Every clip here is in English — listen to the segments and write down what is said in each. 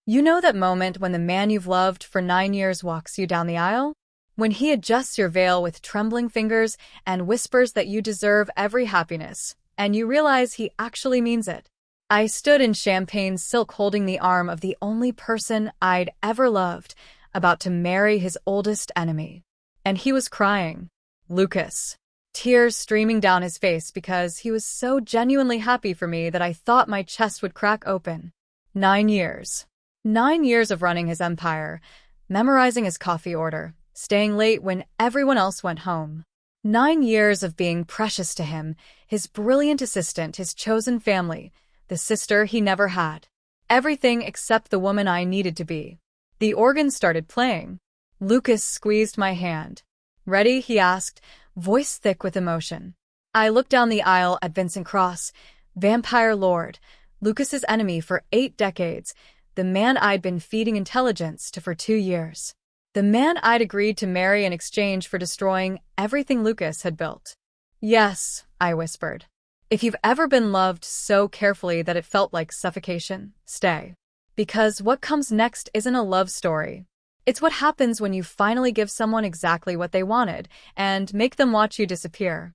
You know that moment when the man you've loved for 9 years walks you down the aisle? When he adjusts your veil with trembling fingers and whispers that you deserve every happiness, and you realize he actually means it. I stood in champagne silk holding the arm of the only person I'd ever loved, about to marry his oldest enemy. And he was crying. Lucas. Tears streaming down his face because he was so genuinely happy for me that I thought my chest would crack open. 9 years. 9 years of running his empire, memorizing his coffee order, staying late when everyone else went home. 9 years of being precious to him, his brilliant assistant, his chosen family, the sister he never had. Everything except the woman I needed to be. The organ started playing. Lucas squeezed my hand. "Ready?" he asked, voice thick with emotion. I looked down the aisle at Vincent Kross, vampire lord, Lucas's enemy for 8 decades, the man I'd been feeding intelligence to for 2 years. The man I'd agreed to marry in exchange for destroying everything Lucas had built. "Yes," I whispered. "If you've ever been loved so carefully that it felt like suffocation, stay. Because what comes next isn't a love story. It's what happens when you finally give someone exactly what they wanted and make them watch you disappear."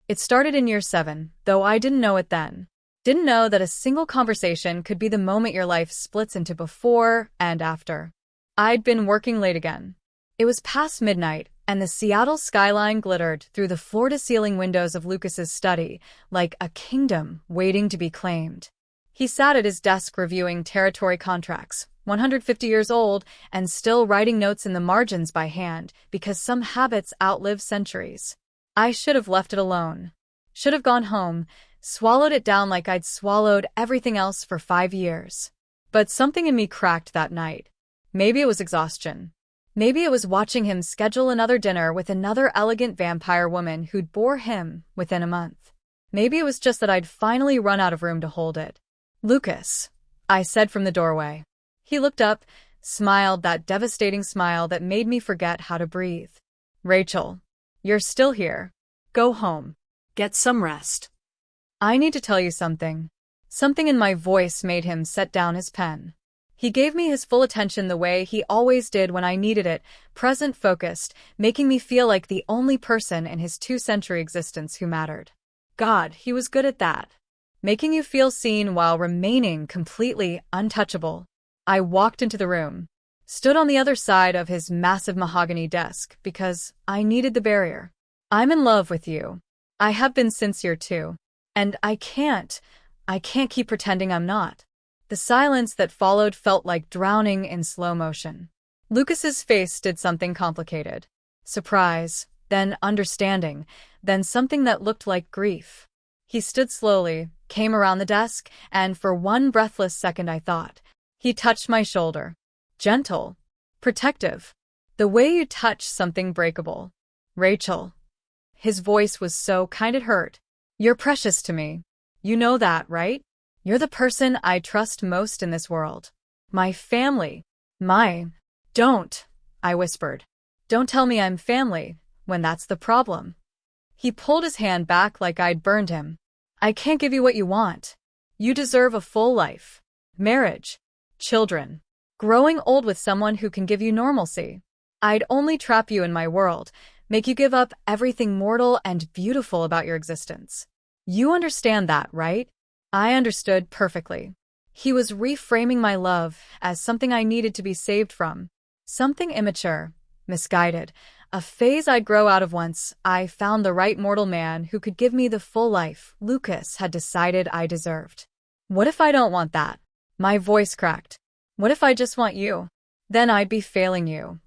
It started in year 7, though I didn't know it then. Didn't know that a single conversation could be the moment your life splits into before and after. I'd been working late again. It was past midnight, and the Seattle skyline glittered through the floor-to-ceiling windows of Lucas's study like a kingdom waiting to be claimed. He sat at his desk reviewing territory contracts, 150 years old, and still writing notes in the margins by hand because some habits outlive centuries. I should have left it alone. Should have gone home, swallowed it down like I'd swallowed everything else for 5 years. But something in me cracked that night. Maybe it was exhaustion. Maybe it was watching him schedule another dinner with another elegant vampire woman who'd bore him within a month. Maybe it was just that I'd finally run out of room to hold it. "Lucas," I said from the doorway. He looked up, smiled that devastating smile that made me forget how to breathe. "Rachel, you're still here. Go home. Get some rest. I need to tell you something." Something in my voice made him set down his pen. He gave me his full attention the way he always did when I needed it, present-focused, making me feel like the only person in his 2-century existence who mattered. God, he was good at that. Making you feel seen while remaining completely untouchable. I walked into the room, stood on the other side of his massive mahogany desk because I needed the barrier. "I'm in love with you. I have been since year 2. And I can't keep pretending I'm not." The silence that followed felt like drowning in slow motion. Lucas's face did something complicated. Surprise, then understanding, then something that looked like grief. He stood slowly, came around the desk, and for one breathless second I thought. He touched my shoulder. Gentle. Protective. The way you touch something breakable. "Rachel." His voice was so kind it hurt. "You're precious to me. You know that, right? You're the person I trust most in this world. My family. Don't," I whispered. "Don't tell me I'm family, when that's the problem." He pulled his hand back like I'd burned him. "I can't give you what you want. You deserve a full life. Marriage. Children. Growing old with someone who can give you normalcy. I'd only trap you in my world, make you give up everything mortal and beautiful about your existence. You understand that, right?" I understood perfectly. He was reframing my love as something I needed to be saved from. Something immature, misguided, a phase I'd grow out of once I found the right mortal man who could give me the full life Lucas had decided I deserved. "What if I don't want that?" My voice cracked. "What if I just want you? Then I'd be failing you."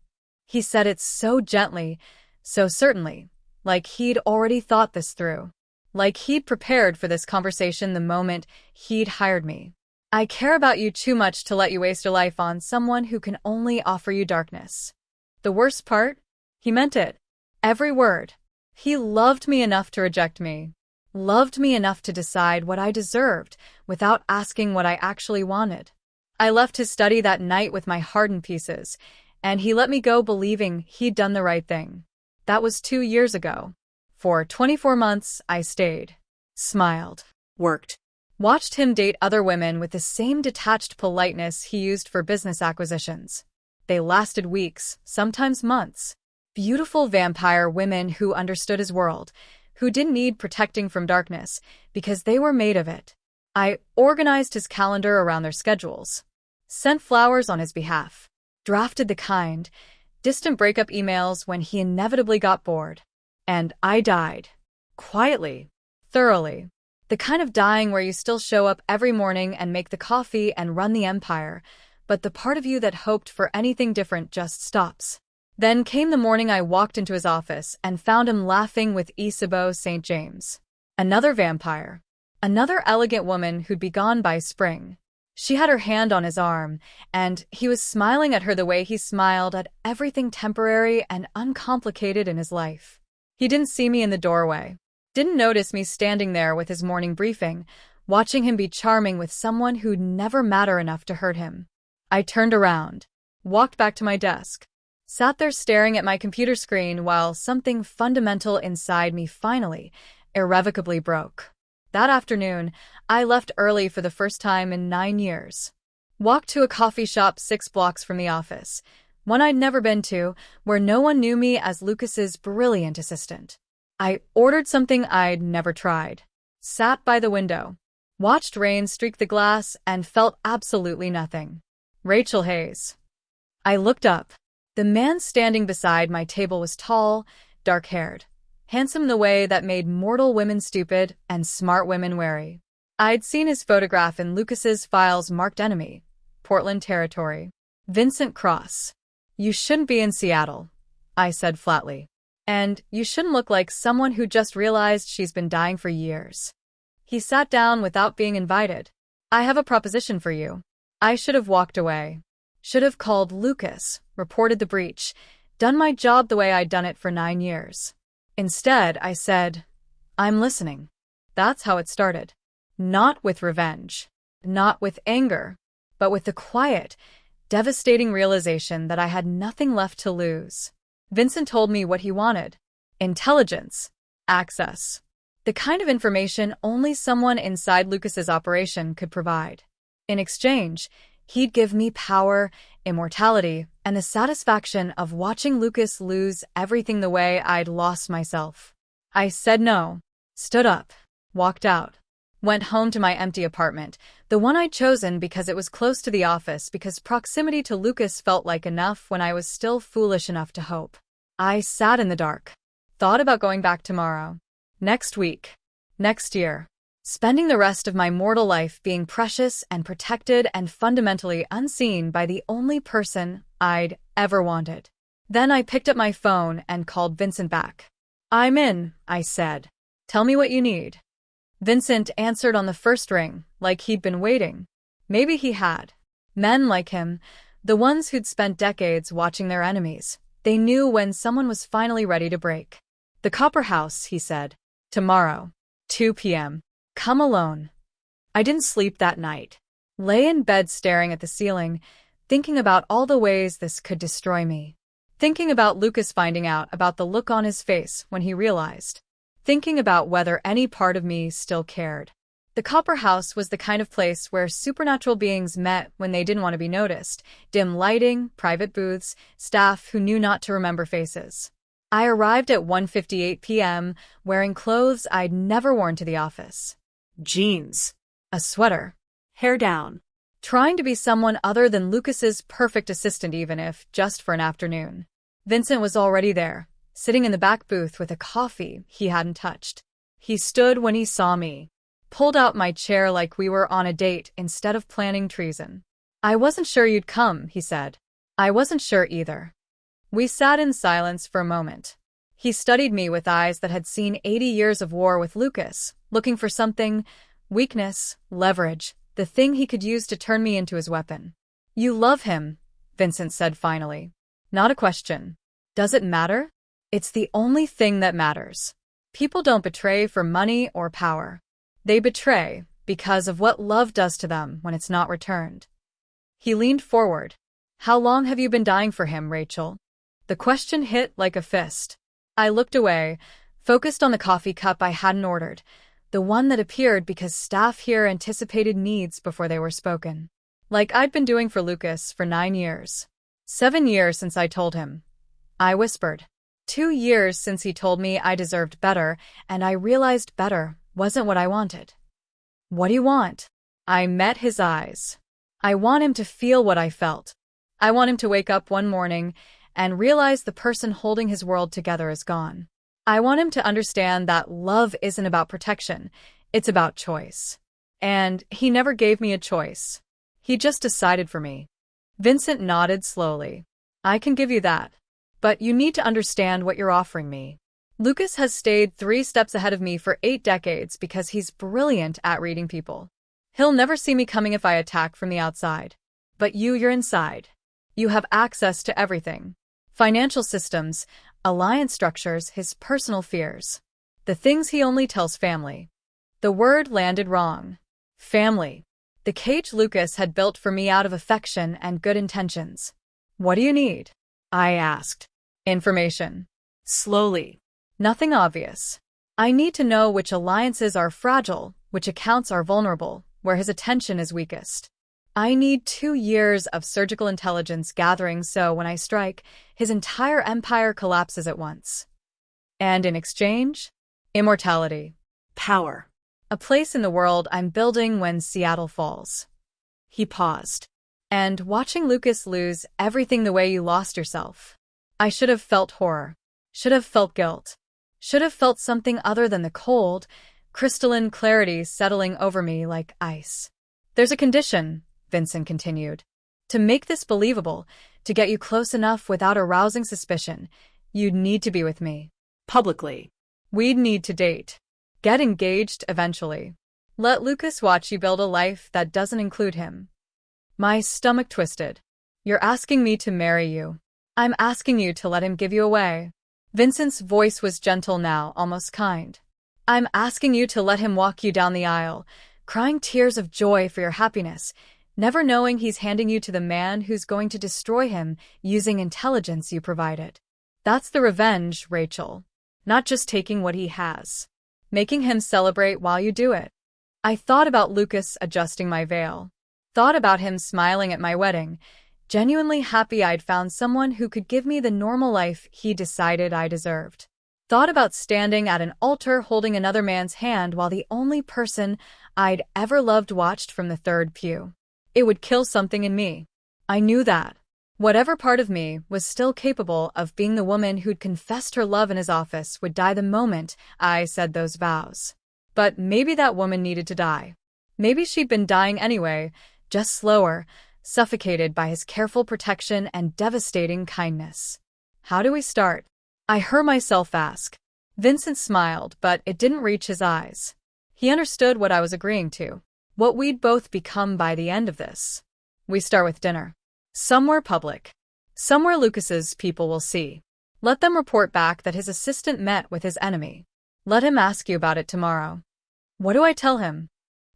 He said it so gently, so certainly, like he'd already thought this through. Like he'd prepared for this conversation the moment he'd hired me. "I care about you too much to let you waste your life on someone who can only offer you darkness." The worst part? He meant it. Every word. He loved me enough to reject me. Loved me enough to decide what I deserved without asking what I actually wanted. I left his study that night with my heart in pieces, and he let me go believing he'd done the right thing. That was 2 years ago. For 24 months, I stayed, smiled, worked, Watched him date other women with the same detached politeness he used for business acquisitions. They lasted weeks, sometimes months. Beautiful vampire women who understood his world, who didn't need protecting from darkness, because they were made of it. I organized his calendar around their schedules, sent flowers on his behalf, drafted the kind, distant breakup emails when he inevitably got bored. And I died. Quietly. Thoroughly. The kind of dying where you still show up every morning and make the coffee and run the empire, but the part of you that hoped for anything different just stops. Then came the morning I walked into his office and found him laughing with Isabeau St. James. Another vampire. Another elegant woman who'd be gone by spring. She had her hand on his arm, and he was smiling at her the way he smiled at everything temporary and uncomplicated in his life. He didn't see me in the doorway. Didn't notice me standing there with his morning briefing, watching him be charming with someone who'd never matter enough to hurt him. I turned around, walked back to my desk, sat there staring at my computer screen while something fundamental inside me finally, irrevocably broke. That afternoon, I left early for the first time in 9 years. Walked to a coffee shop 6 blocks from the office, one I'd never been to, where no one knew me as Lucas's brilliant assistant. I ordered something I'd never tried, sat by the window, watched rain streak the glass, and felt absolutely nothing. Rachel Hayes. I looked up. The man standing beside my table was tall, dark-haired, handsome in the way that made mortal women stupid and smart women wary. I'd seen his photograph in Lucas's files marked enemy, Portland territory. Vincent Kross. You shouldn't be in Seattle, I said flatly. And you shouldn't look like someone who just realized she's been dying for years. He sat down without being invited. I have a proposition for you. I should have walked away. Should have called Lucas, reported the breach, done my job the way I'd done it for 9 years. Instead, I said, I'm listening. That's how it started. Not with revenge, not with anger, but with the quiet, devastating realization that I had nothing left to lose. Vincent told me what he wanted. Intelligence. Access. The kind of information only someone inside Lucas's operation could provide. In exchange, he'd give me power, immortality, and the satisfaction of watching Lucas lose everything the way I'd lost myself. I said no, stood up, walked out, went home to my empty apartment, the one I'd chosen because it was close to the office, because proximity to Lucas felt like enough when I was still foolish enough to hope. I sat in the dark, thought about going back tomorrow, next week, next year, spending the rest of my mortal life being precious and protected and fundamentally unseen by the only person I'd ever wanted. Then I picked up my phone and called Vincent back. I'm in, I said. Tell me what you need. Vincent answered on the first ring, like he'd been waiting. Maybe he had. Men like him, the ones who'd spent decades watching their enemies, they knew when someone was finally ready to break. The Copper House, he said. Tomorrow, 2 p.m. Come alone. I didn't sleep that night. Lay in bed staring at the ceiling, thinking about all the ways this could destroy me. Thinking about Lucas finding out, about the look on his face when he realized. Thinking about whether any part of me still cared. The Copper House was the kind of place where supernatural beings met when they didn't want to be noticed. Dim lighting, private booths, staff who knew not to remember faces. I arrived at 1:58 p.m., wearing clothes I'd never worn to the office. Jeans. A sweater. Hair down. Trying to be someone other than Lucas's perfect assistant, even if just for an afternoon. Vincent was already there, sitting in the back booth with a coffee he hadn't touched. He stood when he saw me. Pulled out my chair like we were on a date instead of planning treason. I wasn't sure you'd come, he said. I wasn't sure either. We sat in silence for a moment. He studied me with eyes that had seen 80 years of war with Lucas, looking for something, weakness, leverage, the thing he could use to turn me into his weapon. You love him, Vincent said finally. Not a question. Does it matter? It's the only thing that matters. People don't betray for money or power. They betray because of what love does to them when it's not returned. He leaned forward. How long have you been dying for him, Rachel? The question hit like a fist. I looked away, focused on the coffee cup I hadn't ordered, The one that appeared because staff here anticipated needs before they were spoken. Like I'd been doing for Lucas for 9 years. 7 years since I told him. I whispered. 2 years since he told me I deserved better, and I realized better wasn't what I wanted. What do you want? I met his eyes. I want him to feel what I felt. I want him to wake up one morning and realize the person holding his world together is gone. I want him to understand that love isn't about protection, it's about choice. And he never gave me a choice. He just decided for me. Vincent nodded slowly. I can give you that. But you need to understand what you're offering me. Lucas has stayed 3 steps ahead of me for 8 decades because he's brilliant at reading people. He'll never see me coming if I attack from the outside. But you're inside. You have access to everything. Financial systems, alliance structures, his personal fears. The things he only tells family. The word landed wrong. Family. The cage Lucas had built for me out of affection and good intentions. What do you need? I asked. Information. Slowly. Nothing obvious. I need to know which alliances are fragile, which accounts are vulnerable, where his attention is weakest. I need 2 years of surgical intelligence gathering so when I strike, his entire empire collapses at once. And in exchange? Immortality. Power. A place in the world I'm building when Seattle falls. He paused. And watching Lucas lose everything the way you lost yourself. I should have felt horror. Should have felt guilt. Should have felt something other than the cold, crystalline clarity settling over me like ice. There's a condition, Vincent continued. To make this believable, to get you close enough without arousing suspicion, you'd need to be with me. Publicly. We'd need to date. Get engaged eventually. Let Lucas watch you build a life that doesn't include him. My stomach twisted. You're asking me to marry you. I'm asking you to let him give you away. Vincent's voice was gentle now, almost kind. I'm asking you to let him walk you down the aisle, crying tears of joy for your happiness, never knowing he's handing you to the man who's going to destroy him using intelligence you provided. That's the revenge, Rachel. Not just taking what he has. Making him celebrate while you do it. I thought about Lucas adjusting my veil. Thought about him smiling at my wedding, genuinely happy I'd found someone who could give me the normal life he decided I deserved. Thought about standing at an altar holding another man's hand while the only person I'd ever loved watched from the 3rd pew. It would kill something in me. I knew that. Whatever part of me was still capable of being the woman who'd confessed her love in his office would die the moment I said those vows. But maybe that woman needed to die. Maybe she'd been dying anyway, just slower, suffocated by his careful protection and devastating kindness. How do we start? I heard myself ask. Vincent smiled, but it didn't reach his eyes. He understood what I was agreeing to, what we'd both become by the end of this. We start with dinner. Somewhere public. Somewhere Lucas's people will see. Let them report back that his assistant met with his enemy. Let him ask you about it tomorrow. What do I tell him?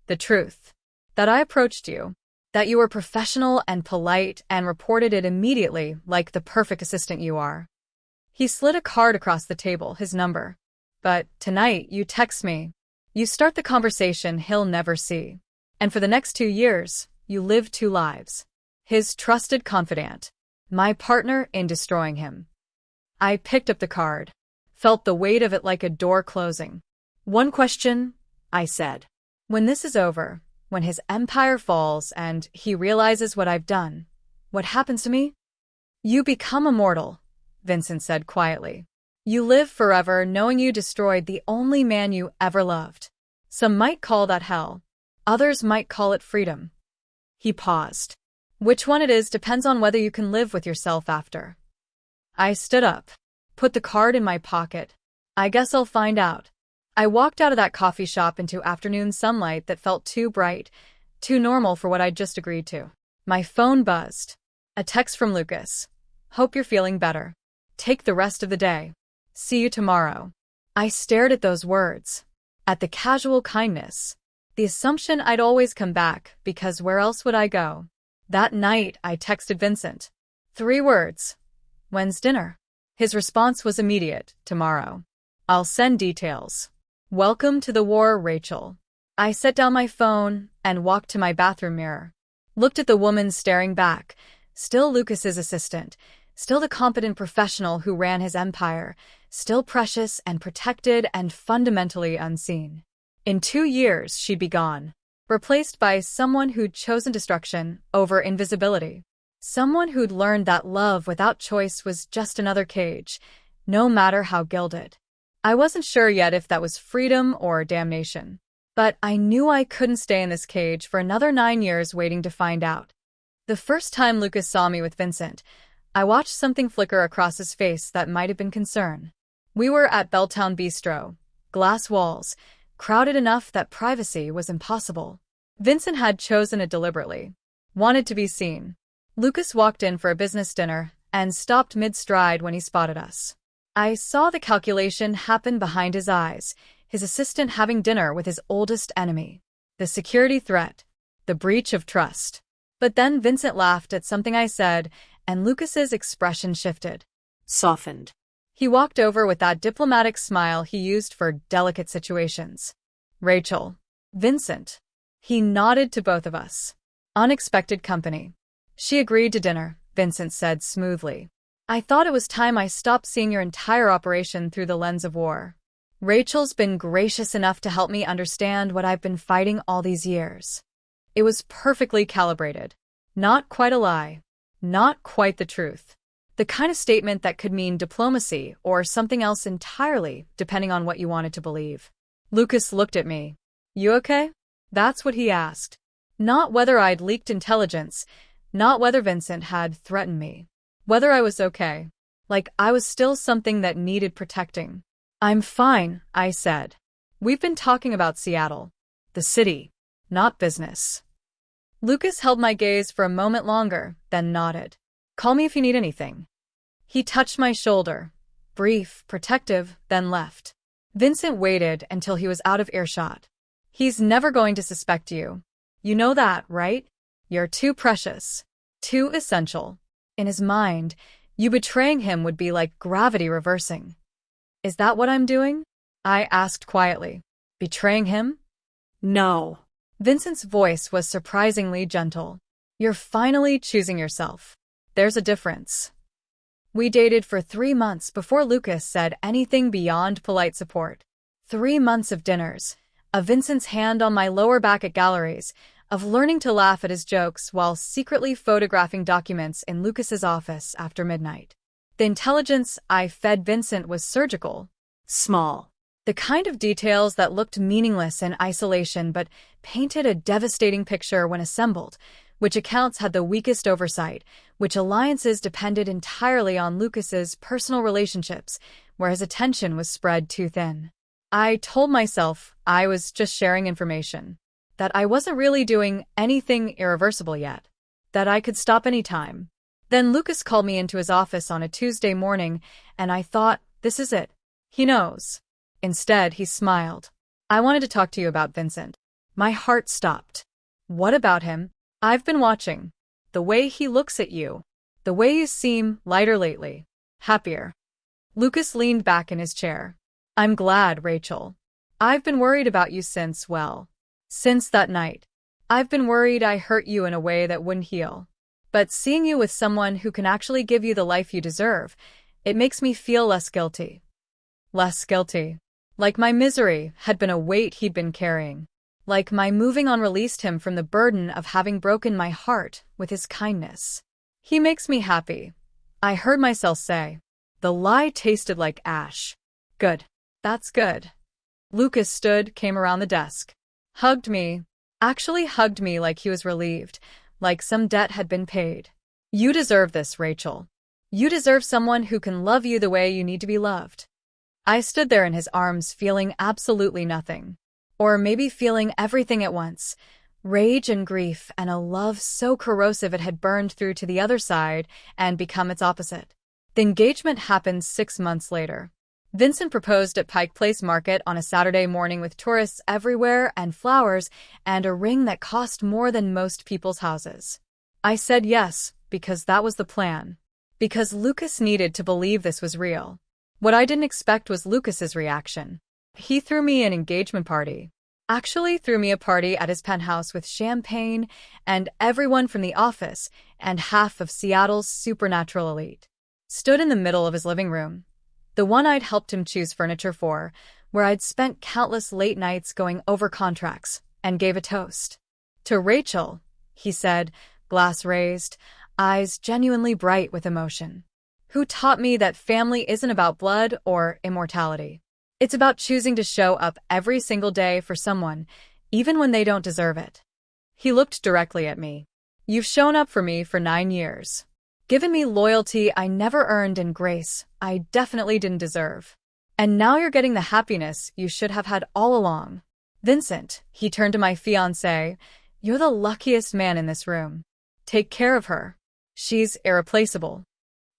The truth. That I approached you. That you were professional and polite and reported it immediately like the perfect assistant you are. He slid a card across the table, his number. But tonight you text me. You start the conversation he'll never see. And for the next 2 years, you live 2 lives. His trusted confidant. My partner in destroying him. I picked up the card. Felt the weight of it like a door closing. One question, I said. When this is over, when his empire falls and he realizes what I've done, what happens to me? You become immortal, Vincent said quietly. You live forever knowing you destroyed the only man you ever loved. Some might call that hell. Others might call it freedom. He paused. Which one it is depends on whether you can live with yourself after. I stood up. Put the card in my pocket. I guess I'll find out. I walked out of that coffee shop into afternoon sunlight that felt too bright, too normal for what I'd just agreed to. My phone buzzed. A text from Lucas. Hope you're feeling better. Take the rest of the day. See you tomorrow. I stared at those words. At the casual kindness. The assumption I'd always come back, because where else would I go? That night, I texted Vincent. 3 words. When's dinner? His response was immediate. Tomorrow. I'll send details. Welcome to the war, Rachel. I set down my phone and walked to my bathroom mirror. Looked at the woman staring back, still Lucas's assistant, still the competent professional who ran his empire, still precious and protected and fundamentally unseen. In 2 years, she'd be gone, replaced by someone who'd chosen destruction over invisibility. Someone who'd learned that love without choice was just another cage, no matter how gilded. I wasn't sure yet if that was freedom or damnation. But I knew I couldn't stay in this cage for another 9 years waiting to find out. The first time Lucas saw me with Vincent, I watched something flicker across his face that might have been concern. We were at Belltown Bistro, glass walls, crowded enough that privacy was impossible. Vincent had chosen it deliberately. Wanted to be seen. Lucas walked in for a business dinner and stopped mid-stride when he spotted us. I saw the calculation happen behind his eyes, his assistant having dinner with his oldest enemy. The security threat. The breach of trust. But then Vincent laughed at something I said, and Lucas's expression shifted. Softened. He walked over with that diplomatic smile he used for delicate situations. Rachel. Vincent. He nodded to both of us. Unexpected company. She agreed to dinner, Vincent said smoothly. I thought it was time I stopped seeing your entire operation through the lens of war. Rachel's been gracious enough to help me understand what I've been fighting all these years. It was perfectly calibrated. Not quite a lie. Not quite the truth. The kind of statement that could mean diplomacy or something else entirely, depending on what you wanted to believe. Lucas looked at me. You okay? That's what he asked. Not whether I'd leaked intelligence, not whether Vincent had threatened me. Whether I was okay. Like I was still something that needed protecting. I'm fine, I said. We've been talking about Seattle. The city, not business. Lucas held my gaze for a moment longer, then nodded. Call me if you need anything. He touched my shoulder. Brief, protective, then left. Vincent waited until he was out of earshot. He's never going to suspect you. You know that, right? You're too precious. Too essential. In his mind, you betraying him would be like gravity reversing. Is that what I'm doing? I asked quietly. Betraying him? No. Vincent's voice was surprisingly gentle. You're finally choosing yourself. There's a difference. We dated for 3 months before Lucas said anything beyond polite support. 3 months of dinners, of Vincent's hand on my lower back at galleries, of learning to laugh at his jokes while secretly photographing documents in Lucas's office after midnight. The intelligence I fed Vincent was surgical. Small. The kind of details that looked meaningless in isolation but painted a devastating picture when assembled, which accounts had the weakest oversight, which alliances depended entirely on Lucas's personal relationships, where his attention was spread too thin. I told myself I was just sharing information, that I wasn't really doing anything irreversible yet, that I could stop any time. Then Lucas called me into his office on a Tuesday morning, and I thought, this is it. He knows. Instead, he smiled. I wanted to talk to you about Vincent. My heart stopped. What about him? I've been watching. The way he looks at you. The way you seem lighter lately. Happier. Lucas leaned back in his chair. I'm glad, Rachel. I've been worried about you since that night. I've been worried I hurt you in a way that wouldn't heal. But seeing you with someone who can actually give you the life you deserve, it makes me feel less guilty. Less guilty. Like my misery had been a weight he'd been carrying. Like my moving on released him from the burden of having broken my heart with his kindness. He makes me happy. I heard myself say. The lie tasted like ash. Good. That's good. Lucas stood, came around the desk. Hugged me. Actually hugged me like he was relieved, like some debt had been paid. You deserve this, Rachel. You deserve someone who can love you the way you need to be loved. I stood there in his arms feeling absolutely nothing. Or maybe feeling everything at once. Rage and grief and a love so corrosive it had burned through to the other side and become its opposite. The engagement happened 6 months later. Vincent proposed at Pike Place Market on a Saturday morning with tourists everywhere and flowers and a ring that cost more than most people's houses. I said yes, because that was the plan. Because Lucas needed to believe this was real. What I didn't expect was Lucas's reaction. He threw me an engagement party. Actually threw me a party at his penthouse with champagne and everyone from the office and half of Seattle's supernatural elite. Stood in the middle of his living room, the one I'd helped him choose furniture for, where I'd spent countless late nights going over contracts, and gave a toast. To Rachel, he said, glass raised, eyes genuinely bright with emotion. Who taught me that family isn't about blood or immortality. It's about choosing to show up every single day for someone, even when they don't deserve it. He looked directly at me. You've shown up for me for 9 years. Given me loyalty I never earned and grace I definitely didn't deserve. And now you're getting the happiness you should have had all along. Vincent, he turned to my fiancé, you're the luckiest man in this room. Take care of her. She's irreplaceable.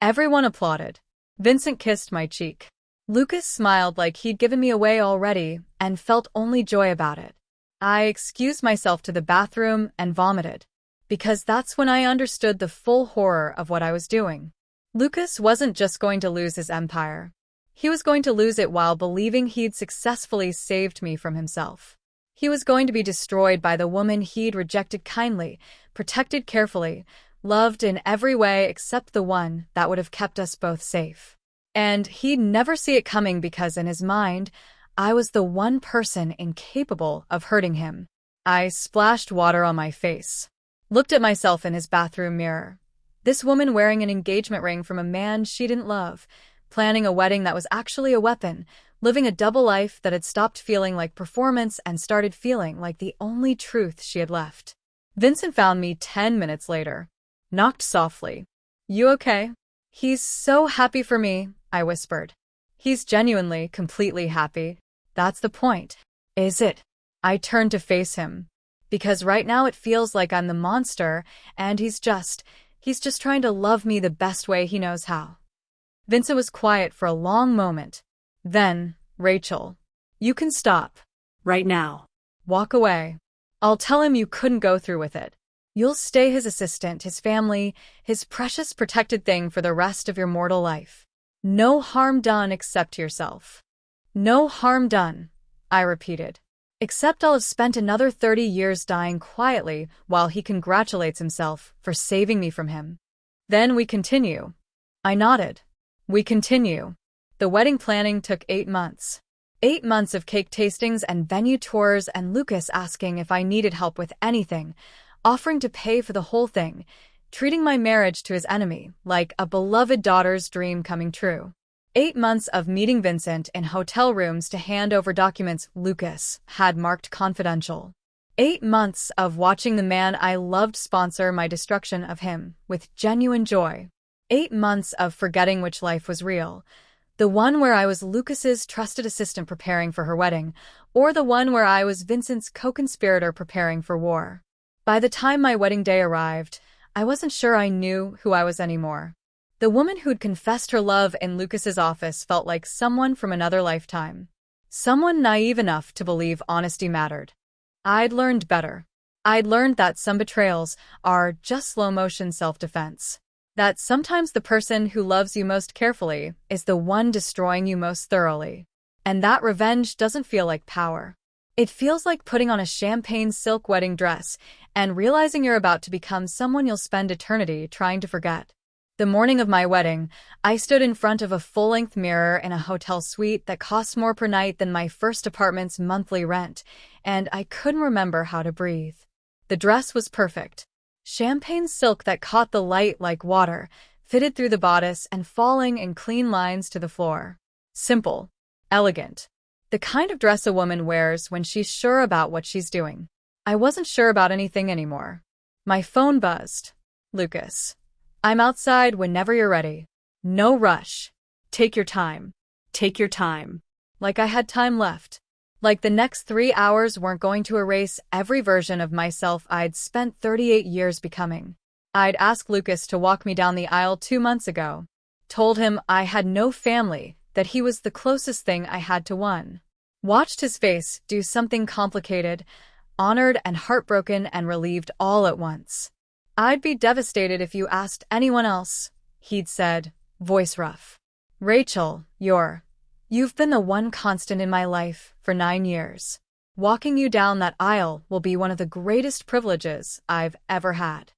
Everyone applauded. Vincent kissed my cheek. Lucas smiled like he'd given me away already and felt only joy about it. I excused myself to the bathroom and vomited, because that's when I understood the full horror of what I was doing. Lucas wasn't just going to lose his empire. He was going to lose it while believing he'd successfully saved me from himself. He was going to be destroyed by the woman he'd rejected kindly, protected carefully, loved in every way except the one that would have kept us both safe. And he'd never see it coming because in his mind, I was the one person incapable of hurting him. I splashed water on my face. Looked at myself in his bathroom mirror. This woman wearing an engagement ring from a man she didn't love, planning a wedding that was actually a weapon, living a double life that had stopped feeling like performance and started feeling like the only truth she had left. Vincent found me 10 minutes later. Knocked softly. You okay? He's so happy for me, I whispered. He's genuinely, completely happy. That's the point. Is it? I turned to face him. Because right now it feels like I'm the monster, and he's just trying to love me the best way he knows how. Vincent was quiet for a long moment. Then, Rachel, you can stop. Right now. Walk away. I'll tell him you couldn't go through with it. You'll stay his assistant, his family, his precious protected thing for the rest of your mortal life. No harm done except yourself. No harm done, I repeated. Except I'll have spent another 30 years dying quietly while he congratulates himself for saving me from him. Then we continue. I nodded. We continue. The wedding planning took 8 months. 8 months of cake tastings and venue tours and Lucas asking if I needed help with anything, offering to pay for the whole thing, treating my marriage to his enemy like a beloved daughter's dream coming true. 8 months of meeting Vincent in hotel rooms to hand over documents Lucas had marked confidential. 8 months of watching the man I loved sponsor my destruction of him with genuine joy. 8 months of forgetting which life was real. The one where I was Lucas's trusted assistant preparing for her wedding, or the one where I was Vincent's co-conspirator preparing for war. By the time my wedding day arrived, I wasn't sure I knew who I was anymore. The woman who'd confessed her love in Lucas's office felt like someone from another lifetime. Someone naive enough to believe honesty mattered. I'd learned better. I'd learned that some betrayals are just slow-motion self-defense. That sometimes the person who loves you most carefully is the one destroying you most thoroughly. And that revenge doesn't feel like power. It feels like putting on a champagne silk wedding dress and realizing you're about to become someone you'll spend eternity trying to forget. The morning of my wedding, I stood in front of a full-length mirror in a hotel suite that cost more per night than my first apartment's monthly rent, and I couldn't remember how to breathe. The dress was perfect. Champagne silk that caught the light like water, fitted through the bodice and falling in clean lines to the floor. Simple. Elegant. The kind of dress a woman wears when she's sure about what she's doing. I wasn't sure about anything anymore. My phone buzzed. Lucas. I'm outside whenever you're ready. No rush. Take your time. Take your time. Like I had time left. Like the next 3 hours weren't going to erase every version of myself I'd spent 38 years becoming. I'd asked Lucas to walk me down the aisle 2 months ago. Told him I had no family, that he was the closest thing I had to one. Watched his face do something complicated, honored and heartbroken and relieved all at once. I'd be devastated if you asked anyone else, he'd said, voice rough. Rachel, you You've been the one constant in my life for 9 years. Walking you down that aisle will be one of the greatest privileges I've ever had."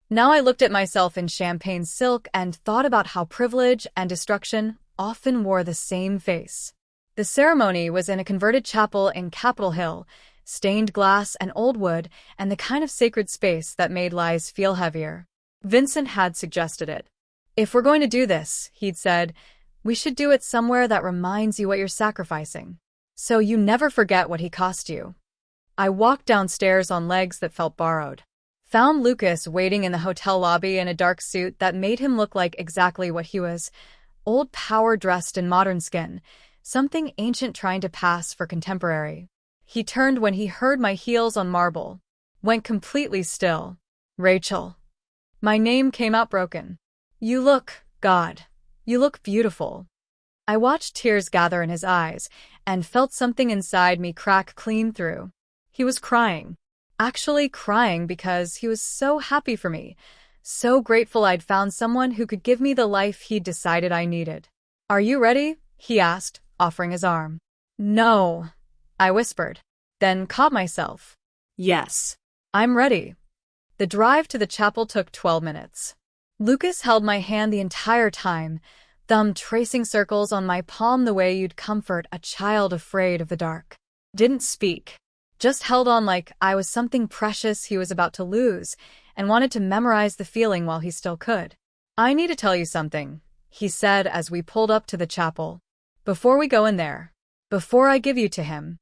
Now I looked at myself in champagne silk and thought about how privilege and destruction often wore the same face. The ceremony was in a converted chapel in Capitol Hill, stained glass and old wood, and the kind of sacred space that made lies feel heavier. Vincent had suggested it. "If we're going to do this," he'd said, "we should do it somewhere that reminds you what you're sacrificing, so you never forget what he cost you." I walked downstairs on legs that felt borrowed. Found Lucas waiting in the hotel lobby in a dark suit that made him look like exactly what he was: old power dressed in modern skin, something ancient trying to pass for contemporary. He turned when he heard my heels on marble, went completely still. "Rachel." My name came out broken. God, you look beautiful." I watched tears gather in his eyes and felt something inside me crack clean through. He was crying. Actually crying because he was so happy for me, so grateful I'd found someone who could give me the life he'd decided I needed. "Are you ready?" he asked, offering his arm. "No," I whispered, then caught myself. Yes. "I'm ready." The drive to the chapel took 12 minutes. Lucas held my hand the entire time, thumb tracing circles on my palm the way you'd comfort a child afraid of the dark. Didn't speak. Just held on like I was something precious he was about to lose, and wanted to memorize the feeling while he still could. "I need to tell you something," he said as we pulled up to the chapel. "Before we go in there, before I give you to him."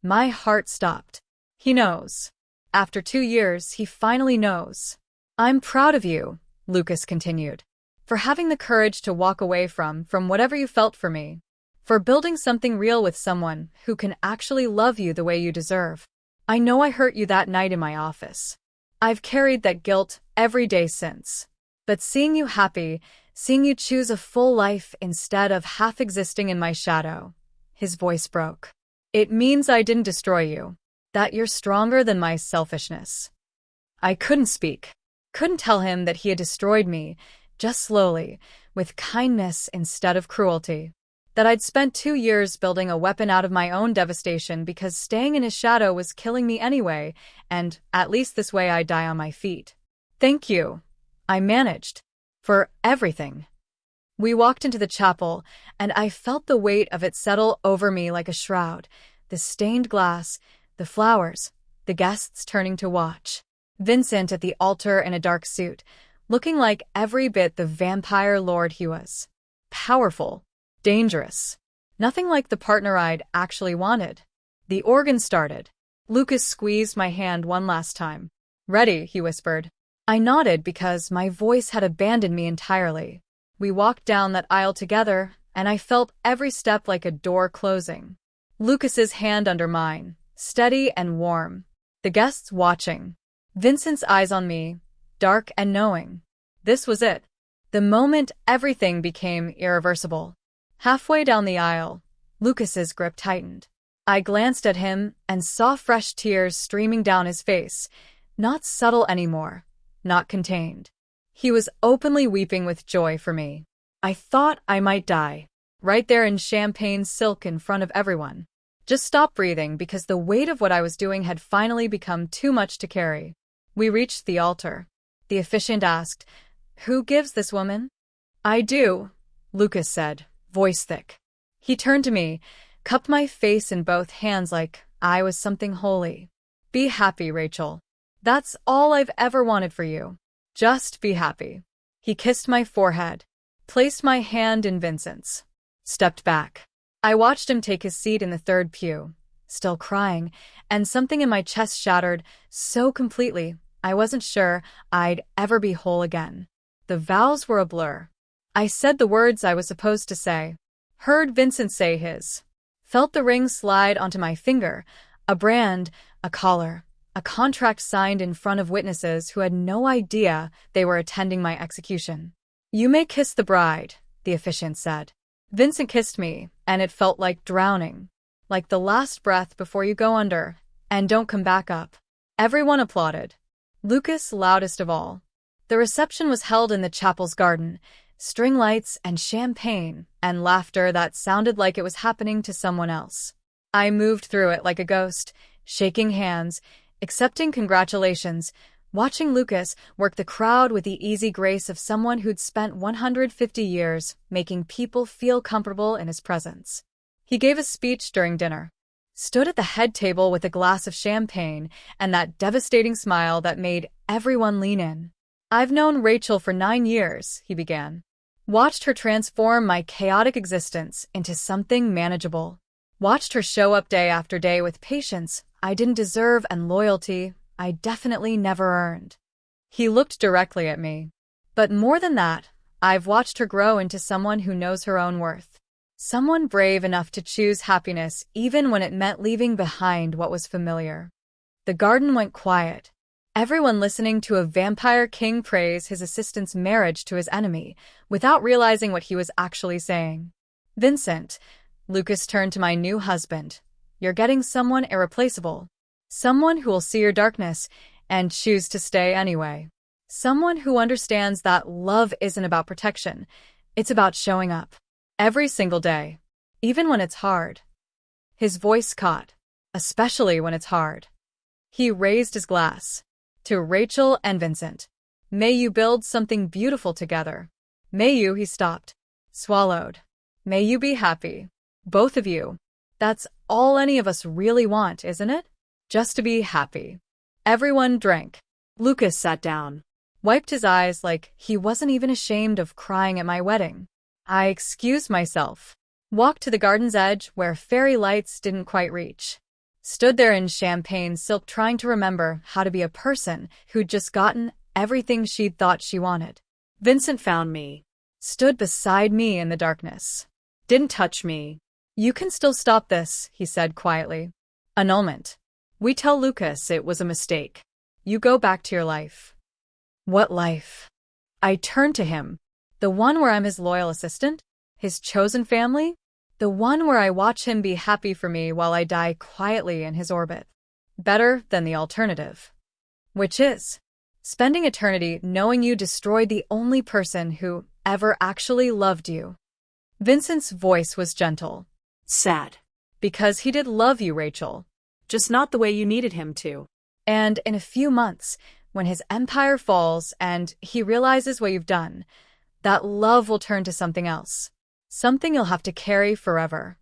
My heart stopped. He knows. After 2 years, he finally knows. "I'm proud of you," Lucas continued, "for having the courage to walk away from whatever you felt for me, for building something real with someone who can actually love you the way you deserve. I know I hurt you that night in my office. I've carried that guilt every day since. But seeing you happy, seeing you choose a full life instead of half existing in my shadow," his voice broke, "it means I didn't destroy you, that you're stronger than my selfishness." I couldn't speak. Couldn't tell him that he had destroyed me, just slowly, with kindness instead of cruelty. That I'd spent 2 years building a weapon out of my own devastation because staying in his shadow was killing me anyway, and at least this way I'd die on my feet. "Thank you," I managed, "for everything." We walked into the chapel, and I felt the weight of it settle over me like a shroud. The stained glass, the flowers, the guests turning to watch. Vincent at the altar in a dark suit, looking like every bit the vampire lord he was. Powerful. Dangerous. Nothing like the partner I'd actually wanted. The organ started. Lucas squeezed my hand one last time. "Ready," he whispered. I nodded because my voice had abandoned me entirely. We walked down that aisle together, and I felt every step like a door closing. Lucas's hand under mine, steady and warm. The guests watching. Vincent's eyes on me, dark and knowing. This was it. The moment everything became irreversible. Halfway down the aisle, Lucas's grip tightened. I glanced at him and saw fresh tears streaming down his face, not subtle anymore, not contained. He was openly weeping with joy for me. I thought I might die, right there in champagne silk in front of everyone. Just stopped breathing because the weight of what I was doing had finally become too much to carry. We reached the altar. The officiant asked, "Who gives this woman?" "I do," Lucas said, voice thick. He turned to me, cupped my face in both hands like I was something holy. "Be happy, Rachel. That's all I've ever wanted for you. Just be happy." He kissed my forehead, placed my hand in Vincent's, stepped back. I watched him take his seat in the third pew, still crying, and something in my chest shattered so completely I wasn't sure I'd ever be whole again. The vows were a blur. I said the words I was supposed to say, heard Vincent say his, felt the ring slide onto my finger, a brand, a collar, a contract signed in front of witnesses who had no idea they were attending my execution. "You may kiss the bride," the officiant said. Vincent kissed me, and it felt like drowning, like the last breath before you go under and don't come back up. Everyone applauded. Lucas loudest of all. The reception was held in the chapel's garden, string lights and champagne, and laughter that sounded like it was happening to someone else. I moved through it like a ghost, shaking hands, accepting congratulations, watching Lucas work the crowd with the easy grace of someone who'd spent 150 years making people feel comfortable in his presence. He gave a speech during dinner, stood at the head table with a glass of champagne and that devastating smile that made everyone lean in. "I've known Rachel for 9 years," he began. "Watched her transform my chaotic existence into something manageable. Watched her show up day after day with patience I didn't deserve and loyalty I definitely never earned." He looked directly at me. "But more than that, I've watched her grow into someone who knows her own worth. Someone brave enough to choose happiness even when it meant leaving behind what was familiar." The garden went quiet, everyone listening to a vampire king praise his assistant's marriage to his enemy, without realizing what he was actually saying. "Vincent," Lucas turned to my new husband, "you're getting someone irreplaceable. Someone who will see your darkness and choose to stay anyway. Someone who understands that love isn't about protection, it's about showing up. Every single day, even when it's hard." His voice caught, especially when it's hard. He raised his glass. "To Rachel and Vincent. May you build something beautiful together. May you," he stopped, swallowed. "May you be happy. Both of you. That's all any of us really want, isn't it? Just to be happy." Everyone drank. Lucas sat down, Wiped his eyes like he wasn't even ashamed of crying at my wedding. I excused myself, walked to the garden's edge where fairy lights didn't quite reach. Stood there in champagne silk trying to remember how to be a person who'd just gotten everything she'd thought she wanted. Vincent found me, Stood beside me in the darkness. didn't touch me. "You can still stop this," he said quietly. "Annulment. We tell Lucas it was a mistake. You go back to your life." "What life?" I turned to him. "The one where I'm his loyal assistant? His chosen family? The one where I watch him be happy for me while I die quietly in his orbit. Better than the alternative. Which is spending eternity knowing you destroyed the only person who ever actually loved you." Vincent's voice was gentle. Sad. "Because he did love you, Rachel. Just not the way you needed him to." And in a few months, when his empire falls and he realizes what you've done, that love will turn to something else. Something you'll have to carry forever."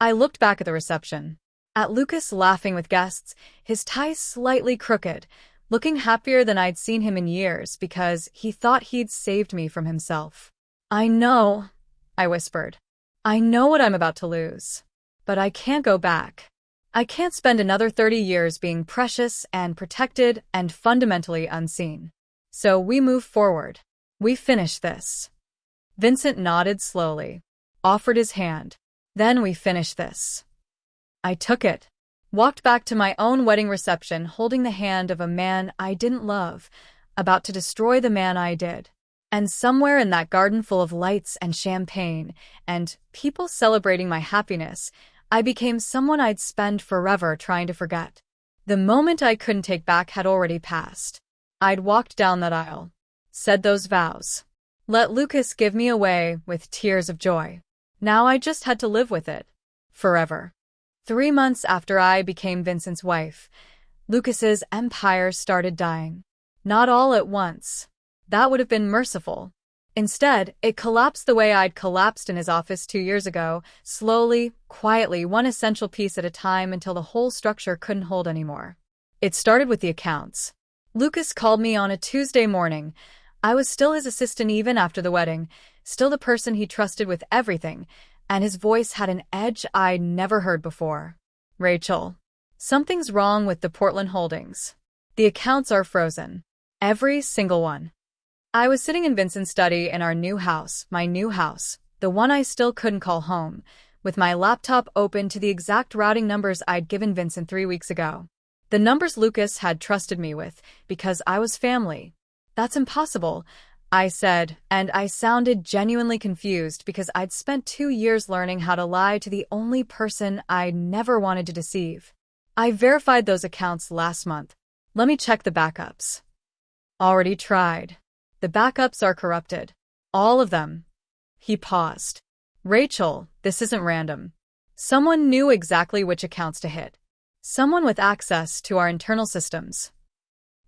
I looked back at the reception. At Lucas laughing with guests, his tie slightly crooked, looking happier than I'd seen him in years because he thought he'd saved me from himself. "I know," I whispered. "I know what I'm about to lose. But I can't go back. I can't spend another 30 years being precious and protected and fundamentally unseen. So we move forward. We finish this." Vincent nodded slowly, offered his hand. "Then we finish this." I took it, walked back to my own wedding reception holding the hand of a man I didn't love, about to destroy the man I did. And somewhere in that garden full of lights and champagne and people celebrating my happiness, I became someone I'd spend forever trying to forget. The moment I couldn't take back had already passed. I'd walked down that aisle, said those vows, let Lucas give me away with tears of joy. Now I just had to live with it. Forever. 3 months after I became Vincent's wife, Lucas's empire started dying. Not all at once. That would have been merciful. Instead, it collapsed the way I'd collapsed in his office 2 years ago, slowly, quietly, one essential piece at a time until the whole structure couldn't hold anymore. It started with the accounts. Lucas called me on a Tuesday morning. I was still his assistant even after the wedding, still the person he trusted with everything, and his voice had an edge I'd never heard before. "Rachel, something's wrong with the Portland holdings. The accounts are frozen. Every single one." I was sitting in Vincent's study in our new house, my new house, the one I still couldn't call home, with my laptop open to the exact routing numbers I'd given Vincent 3 weeks ago. The numbers Lucas had trusted me with, because I was family. "That's impossible," I said, and I sounded genuinely confused because I'd spent 2 years learning how to lie to the only person I never wanted to deceive. "I verified those accounts last month. Let me check the backups." "Already tried. The backups are corrupted. All of them. He paused. Rachel, this isn't random. Someone knew exactly which accounts to hit. Someone with access to our internal systems.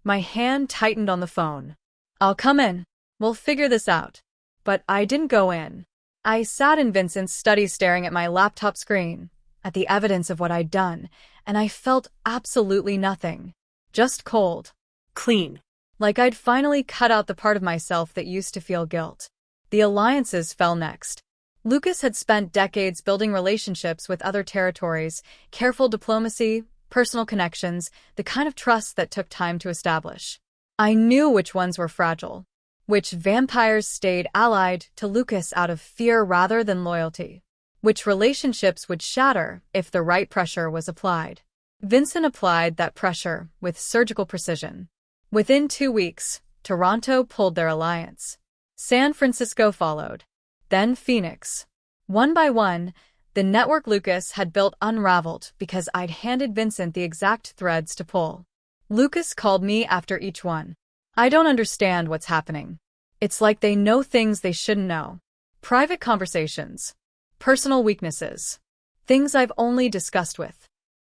My hand tightened on the phone. I'll come in. We'll figure this out. But I didn't go in. I sat in Vincent's study staring at my laptop screen, at the evidence of what I'd done, and I felt absolutely nothing. Just cold. Clean. Like I'd finally cut out the part of myself that used to feel guilt. The alliances fell next. Lucas had spent decades building relationships with other territories, careful diplomacy, personal connections, the kind of trust that took time to establish. I knew which ones were fragile, which vampires stayed allied to Lucas out of fear rather than loyalty, which relationships would shatter if the right pressure was applied. Vincent applied that pressure with surgical precision. Within 2 weeks, Toronto pulled their alliance. San Francisco followed. Then Phoenix. One by one, the network Lucas had built unraveled because I'd handed Vincent the exact threads to pull. Lucas called me after each one. I don't understand what's happening. It's like they know things they shouldn't know. Private conversations. Personal weaknesses. Things I've only discussed with.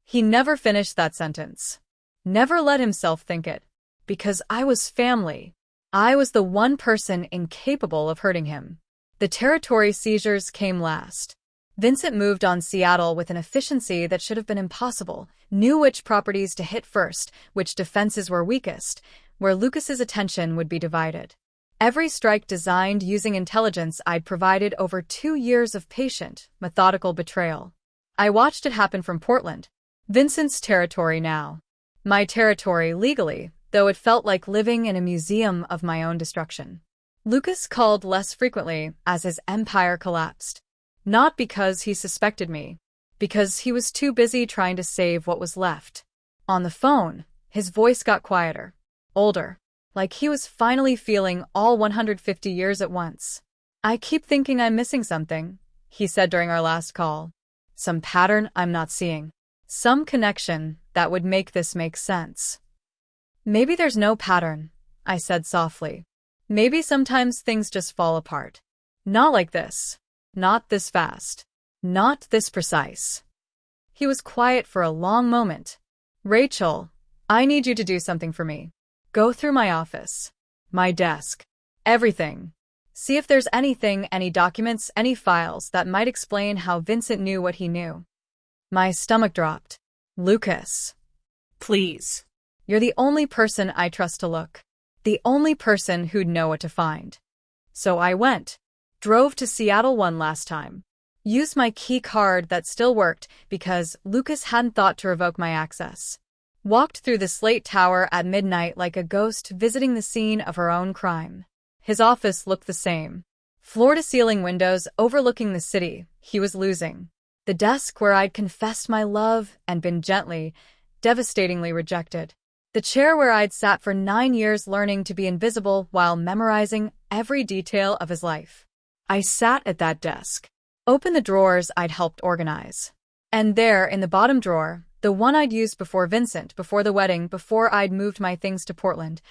He never finished that sentence. Never let himself think it. Because I was family. I was the one person incapable of hurting him. The territory seizures came last. Vincent moved on Seattle with an efficiency that should have been impossible, knew which properties to hit first, which defenses were weakest, where Lucas's attention would be divided. Every strike designed using intelligence I'd provided over 2 years of patient, methodical betrayal. I watched it happen from Portland. Vincent's territory now. My territory legally, though it felt like living in a museum of my own destruction. Lucas called less frequently as his empire collapsed. Not because he suspected me, because he was too busy trying to save what was left. On the phone, his voice got quieter, older, like he was finally feeling all 150 years at once. I keep thinking I'm missing something, he said during our last call. Some pattern I'm not seeing. Some connection that would make this make sense. Maybe there's no pattern, I said softly. Maybe sometimes things just fall apart. Not like this. Not this fast. Not this precise. He was quiet for a long moment. Rachel, I need you to do something for me. Go through my office. My desk. Everything. See if there's anything, any documents, any files that might explain how Vincent knew what he knew. My stomach dropped. Lucas. Please. You're the only person I trust to look. The only person who'd know what to find. So I went. Drove to Seattle one last time. Used my key card that still worked because Lucas hadn't thought to revoke my access. Walked through the slate tower at midnight like a ghost visiting the scene of her own crime. His office looked the same. Floor-to-ceiling windows overlooking the city he was losing. The desk where I'd confessed my love and been gently, devastatingly rejected. The chair where I'd sat for 9 years learning to be invisible while memorizing every detail of his life. I sat at that desk. Opened the drawers I'd helped organize. And there, in the bottom drawer, the one I'd used before Vincent, before the wedding, before I'd moved my things to Portland,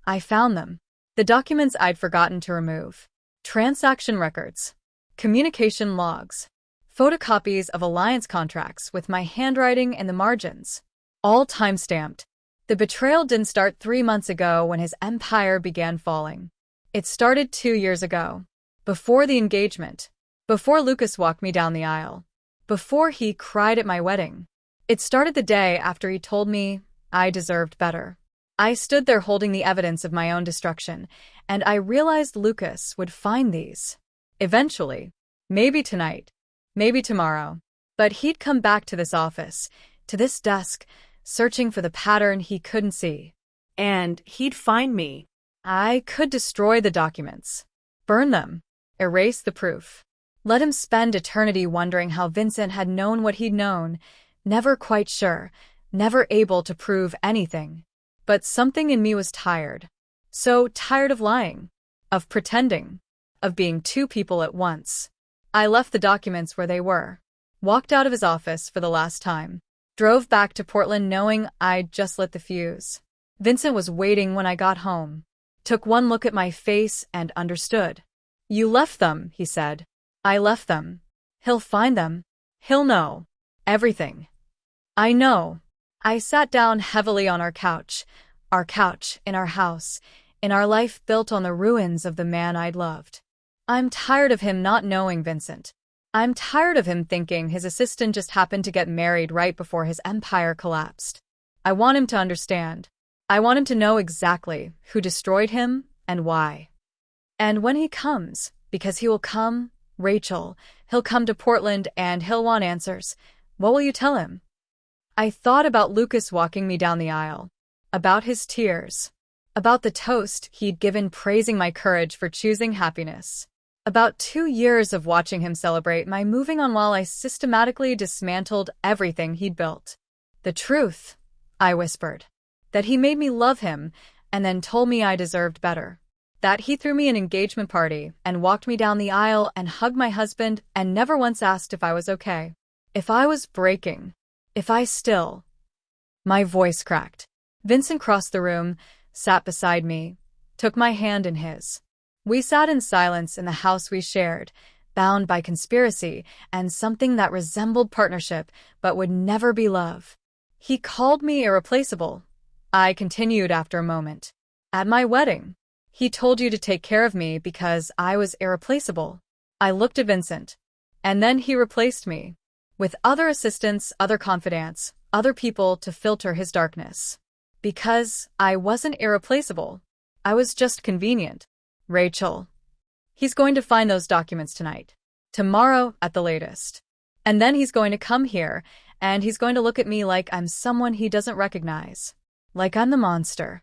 I found them. The documents I'd forgotten to remove. Transaction records. Communication logs. Photocopies of alliance contracts with my handwriting in the margins. All time-stamped. The betrayal didn't start 3 months ago when his empire began falling. It started 2 years ago. Before the engagement. Before Lucas walked me down the aisle. Before he cried at my wedding. It started the day after he told me I deserved better. I stood there holding the evidence of my own destruction, and I realized Lucas would find these. Eventually. Maybe tonight. Maybe tomorrow. But he'd come back to this office, to this desk, searching for the pattern he couldn't see. And he'd find me. I could destroy the documents. Burn them. Erase the proof. Let him spend eternity wondering how Vincent had known what he'd known, never quite sure, never able to prove anything. But something in me was tired. So tired of lying, of pretending, of being two people at once. I left the documents where they were, walked out of his office for the last time, drove back to Portland knowing I'd just lit the fuse. Vincent was waiting when I got home. Took one look at my face and understood. You left them, he said. I left them. He'll find them. He'll know. Everything. I know. I sat down heavily on our couch in our house, in our life built on the ruins of the man I'd loved. I'm tired of him not knowing Vincent. I'm tired of him thinking his assistant just happened to get married right before his empire collapsed. I want him to understand. I want him to know exactly who destroyed him and why. And when he comes, because he will come, Rachel, he'll come to Portland and he'll want answers. What will you tell him? I thought about Lucas walking me down the aisle, about his tears, about the toast he'd given praising my courage for choosing happiness, about 2 years of watching him celebrate my moving on while I systematically dismantled everything he'd built. The truth, I whispered, that he made me love him and then told me I deserved better. That he threw me an engagement party and walked me down the aisle and hugged my husband and never once asked if I was okay, if I was breaking, if I still. My voice cracked. Vincent crossed the room, sat beside me, took my hand in his. We sat in silence in the house we shared, bound by conspiracy and something that resembled partnership but would never be love. He called me irreplaceable. I continued after a moment. At my wedding. He told you to take care of me because I was irreplaceable. I looked at Vincent. And then he replaced me. With other assistants, other confidants, other people to filter his darkness. Because I wasn't irreplaceable. I was just convenient. Rachel. He's going to find those documents tonight. Tomorrow at the latest. And then he's going to come here, and he's going to look at me like I'm someone he doesn't recognize. Like I'm the monster.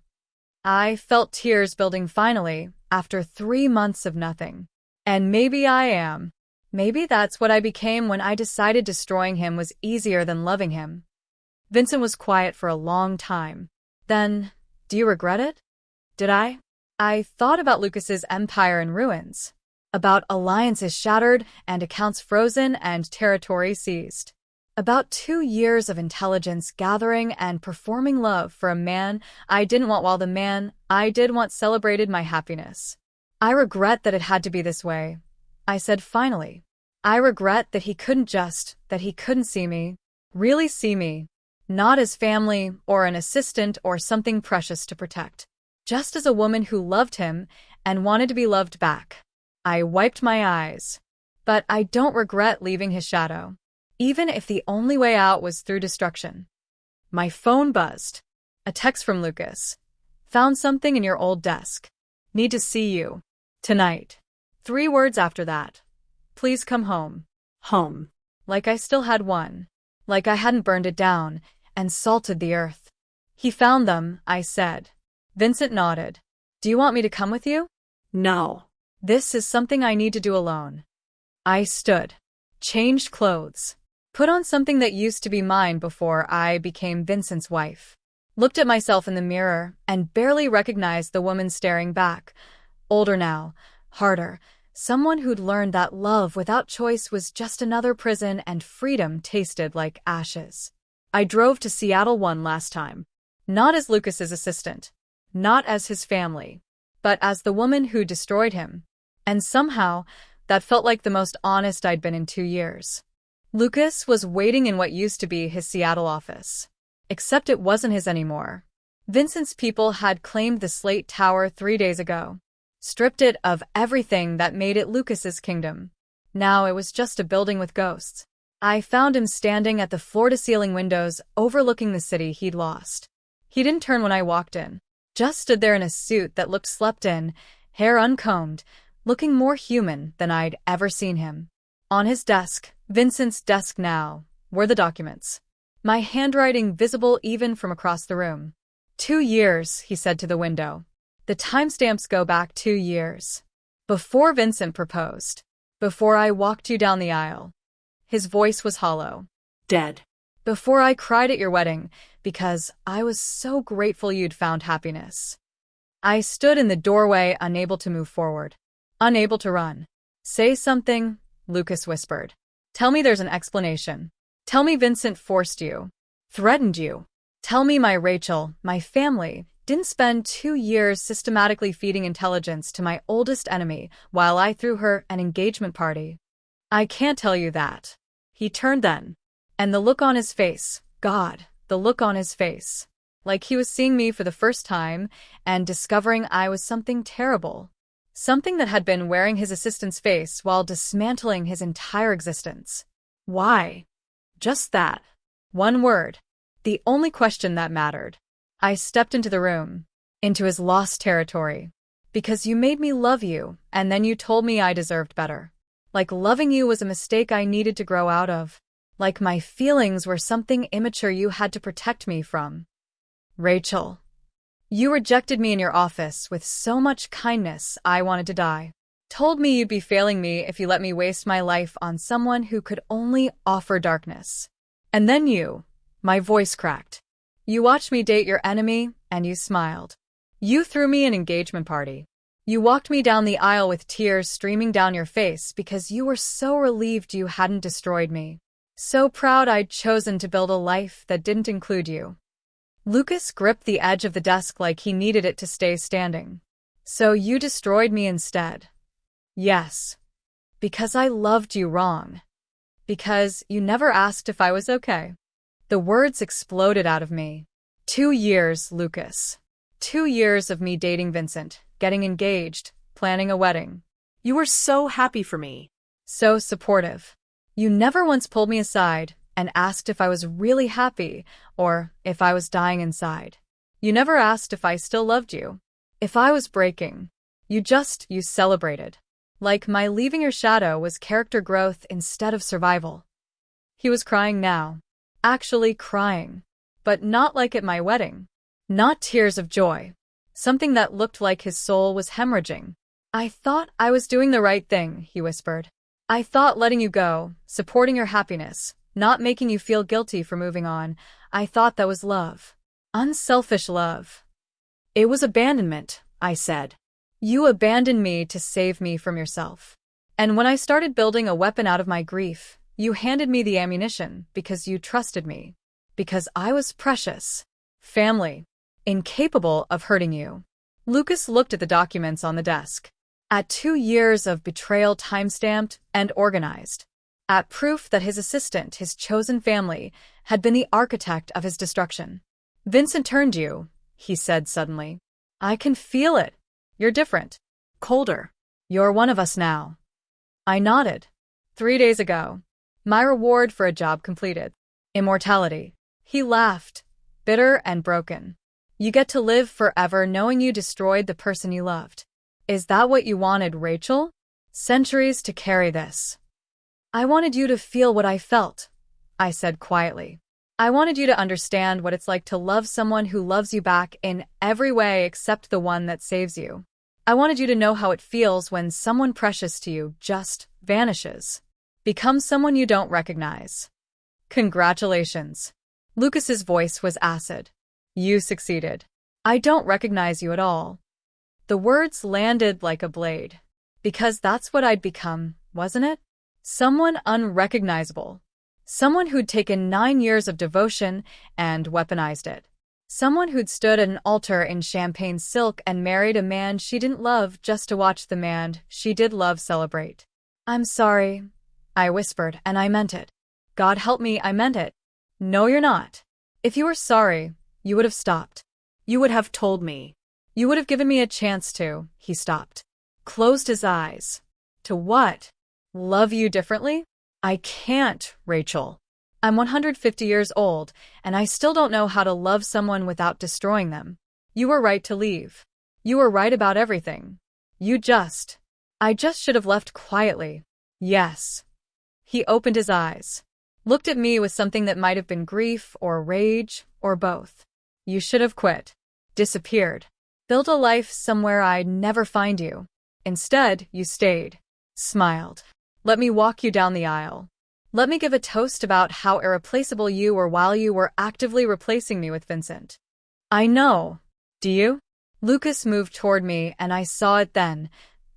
I felt tears building finally, after 3 months of nothing. And maybe I am. Maybe that's what I became when I decided destroying him was easier than loving him. Vincent was quiet for a long time. Then, do you regret it? Did I? I thought about Lucas's empire in ruins. About alliances shattered and accounts frozen and territory seized. About 2 years of intelligence gathering and performing love for a man I didn't want while the man I did want celebrated my happiness. I regret that it had to be this way, I said finally. I regret that he couldn't see me, really see me, not as family or an assistant or something precious to protect, just as a woman who loved him and wanted to be loved back. I wiped my eyes. But I don't regret leaving his shadow, even if the only way out was through destruction. My phone buzzed. A text from Lucas. Found something in your old desk. Need to see you. Tonight. 3 words after that. Please come home. Home. Like I still had one. Like I hadn't burned it down and salted the earth. He found them, I said. Vincent nodded. Do you want me to come with you? No. This is something I need to do alone. I stood. Changed clothes. Put on something that used to be mine before I became Vincent's wife. Looked at myself in the mirror and barely recognized the woman staring back. Older now. Harder. Someone who'd learned that love without choice was just another prison and freedom tasted like ashes. I drove to Seattle one last time. Not as Lucas's assistant. Not as his family. But as the woman who destroyed him. And somehow, that felt like the most honest I'd been in 2 years. Lucas was waiting in what used to be his Seattle office. Except it wasn't his anymore. Vincent's people had claimed the Slate Tower 3 days ago. Stripped it of everything that made it Lucas's kingdom. Now it was just a building with ghosts. I found him standing at the floor-to-ceiling windows overlooking the city he'd lost. He didn't turn when I walked in. Just stood there in a suit that looked slept in, hair uncombed, looking more human than I'd ever seen him. On his desk, Vincent's desk now, were the documents. My handwriting visible even from across the room. 2 years, he said to the window. The timestamps go back 2 years. Before Vincent proposed. Before I walked you down the aisle. His voice was hollow. Dead. Before I cried at your wedding, because I was so grateful you'd found happiness. I stood in the doorway, unable to move forward. Unable to run. Say something, Lucas whispered. Tell me there's an explanation. Tell me Vincent forced you. Threatened you. Tell me my Rachel, my family, Didn't spend 2 years systematically feeding intelligence to my oldest enemy while I threw her an engagement party. I can't tell you that. He turned then. And the look on his face, God, the look on his face. Like he was seeing me for the first time and discovering I was something terrible. Something that had been wearing his assistant's face while dismantling his entire existence. Why? Just that. One word. The only question that mattered. I stepped into the room, into his lost territory. Because you made me love you, and then you told me I deserved better. Like loving you was a mistake I needed to grow out of. Like my feelings were something immature you had to protect me from. Rachel. You rejected me in your office with so much kindness I wanted to die. Told me you'd be failing me if you let me waste my life on someone who could only offer darkness. And then you, my voice cracked. You watched me date your enemy, and you smiled. You threw me an engagement party. You walked me down the aisle with tears streaming down your face because you were so relieved you hadn't destroyed me. So proud I'd chosen to build a life that didn't include you. Lucas gripped the edge of the desk like he needed it to stay standing. So you destroyed me instead. Yes. Because I loved you wrong. Because you never asked if I was okay. The words exploded out of me. 2 years, Lucas. 2 years of me dating Vincent, getting engaged, planning a wedding. You were so happy for me. So supportive. You never once pulled me aside and asked if I was really happy or if I was dying inside. You never asked if I still loved you. If I was breaking. You celebrated. Like my leaving your shadow was character growth instead of survival. He was crying now. Actually crying. But not like at my wedding. Not tears of joy. Something that looked like his soul was hemorrhaging. I thought I was doing the right thing, he whispered. I thought letting you go, supporting your happiness, not making you feel guilty for moving on, I thought that was love. Unselfish love. It was abandonment, I said. You abandoned me to save me from yourself. And when I started building a weapon out of my grief, you handed me the ammunition because you trusted me. Because I was precious. Family. Incapable of hurting you. Lucas looked at the documents on the desk. At 2 years of betrayal timestamped and organized. At proof that his assistant, his chosen family, had been the architect of his destruction. Vincent turned you, he said suddenly. I can feel it. You're different. Colder. You're one of us now. I nodded. 3 days ago. My reward for a job completed. Immortality. He laughed, bitter and broken. You get to live forever knowing you destroyed the person you loved. Is that what you wanted, Rachel? Centuries to carry this. I wanted you to feel what I felt, I said quietly. I wanted you to understand what it's like to love someone who loves you back in every way except the one that saves you. I wanted you to know how it feels when someone precious to you just vanishes. Becomes someone you don't recognize. Congratulations. Lucas's voice was acid. You succeeded. I don't recognize you at all. The words landed like a blade. Because that's what I'd become, wasn't it? Someone unrecognizable. Someone who'd taken 9 years of devotion and weaponized it. Someone who'd stood at an altar in champagne silk and married a man she didn't love just to watch the man she did love celebrate. I'm sorry, I whispered, and I meant it. God help me, I meant it. No, you're not. If you were sorry, you would have stopped. You would have told me. You would have given me a chance to. He stopped. Closed his eyes. To what? Love you differently? I can't, Rachel. I'm 150 years old, and I still don't know how to love someone without destroying them. You were right to leave. You were right about everything. I just should have left quietly. Yes. He opened his eyes. Looked at me with something that might have been grief or rage or both. You should have quit. Disappeared. Built a life somewhere I'd never find you. Instead, you stayed. Smiled. Let me walk you down the aisle. Let me give a toast about how irreplaceable you were while you were actively replacing me with Vincent. I know. Do you? Lucas moved toward me, and I saw it then.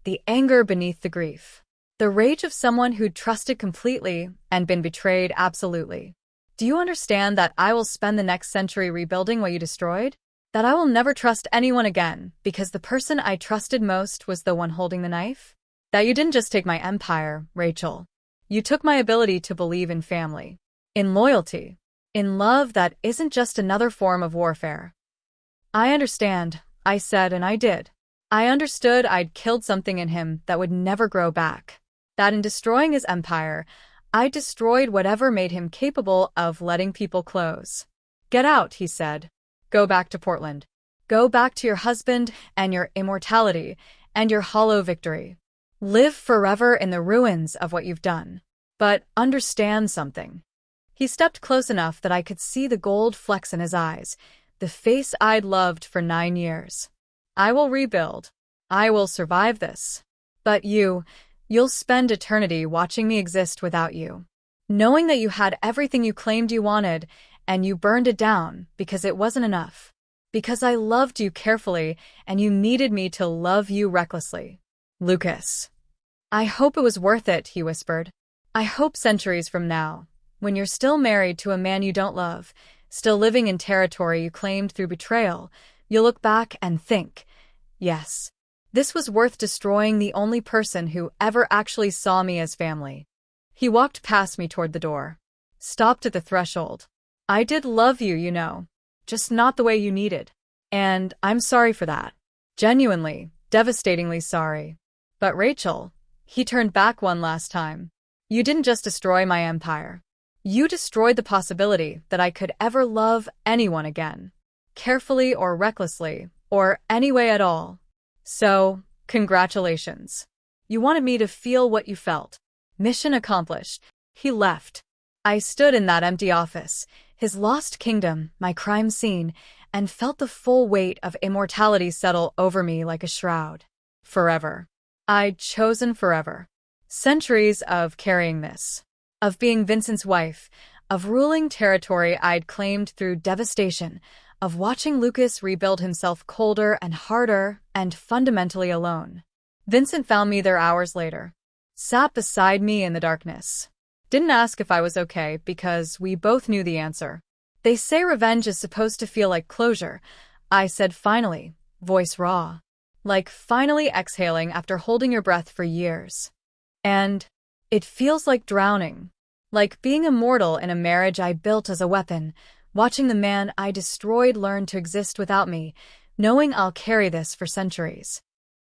The anger beneath the grief. The rage of someone who'd trusted completely and been betrayed absolutely. Do you understand that I will spend the next century rebuilding what you destroyed? That I will never trust anyone again because the person I trusted most was the one holding the knife? That you didn't just take my empire, Rachel. You took my ability to believe in family, in loyalty, in love that isn't just another form of warfare. I understand, I said, and I did. I understood I'd killed something in him that would never grow back. That in destroying his empire, I destroyed whatever made him capable of letting people close. Get out, he said. Go back to Portland. Go back to your husband and your immortality and your hollow victory. Live forever in the ruins of what you've done. But understand something. He stepped close enough that I could see the gold flecks in his eyes, the face I'd loved for 9 years. I will rebuild. I will survive this. But you'll spend eternity watching me exist without you. Knowing that you had everything you claimed you wanted, and you burned it down because it wasn't enough. Because I loved you carefully, and you needed me to love you recklessly. Lucas. I hope it was worth it, he whispered. I hope centuries from now, when you're still married to a man you don't love, still living in territory you claimed through betrayal, you'll look back and think, yes, this was worth destroying the only person who ever actually saw me as family. He walked past me toward the door, stopped at the threshold. I did love you, you know, just not the way you needed. And I'm sorry for that. Genuinely, devastatingly sorry. But Rachel, he turned back one last time. You didn't just destroy my empire. You destroyed the possibility that I could ever love anyone again. Carefully or recklessly, or any way at all. So, congratulations. You wanted me to feel what you felt. Mission accomplished. He left. I stood in that empty office, his lost kingdom, my crime scene, and felt the full weight of immortality settle over me like a shroud. Forever. I'd chosen forever. Centuries of carrying this. Of being Vincent's wife. Of ruling territory I'd claimed through devastation. Of watching Lucas rebuild himself colder and harder and fundamentally alone. Vincent found me there hours later. Sat beside me in the darkness. Didn't ask if I was okay because we both knew the answer. They say revenge is supposed to feel like closure. I said finally, voice raw. Like finally exhaling after holding your breath for years. And it feels like drowning. Like being immortal in a marriage I built as a weapon, watching the man I destroyed learn to exist without me, knowing I'll carry this for centuries.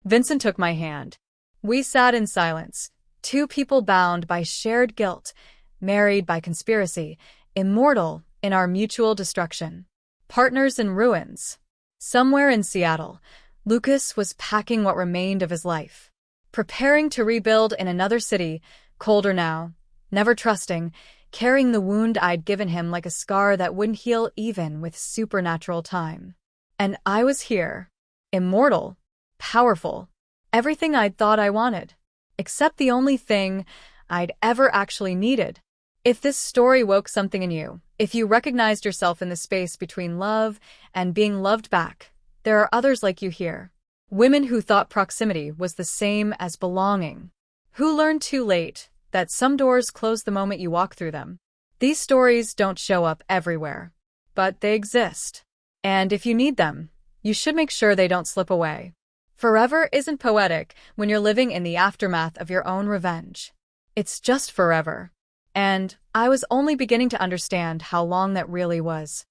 Vincent took my hand. We sat in silence. Two people bound by shared guilt, married by conspiracy, immortal in our mutual destruction. Partners in ruins. Somewhere in Seattle, Lucas was packing what remained of his life. Preparing to rebuild in another city, colder now, never trusting, carrying the wound I'd given him like a scar that wouldn't heal even with supernatural time. And I was here. Immortal. Powerful. Everything I'd thought I wanted. Except the only thing I'd ever actually needed. If this story woke something in you, if you recognized yourself in the space between love and being loved back, there are others like you here. Women who thought proximity was the same as belonging. Who learned too late that some doors close the moment you walk through them. These stories don't show up everywhere, but they exist. And if you need them, you should make sure they don't slip away. Forever isn't poetic when you're living in the aftermath of your own revenge. It's just forever. And I was only beginning to understand how long that really was.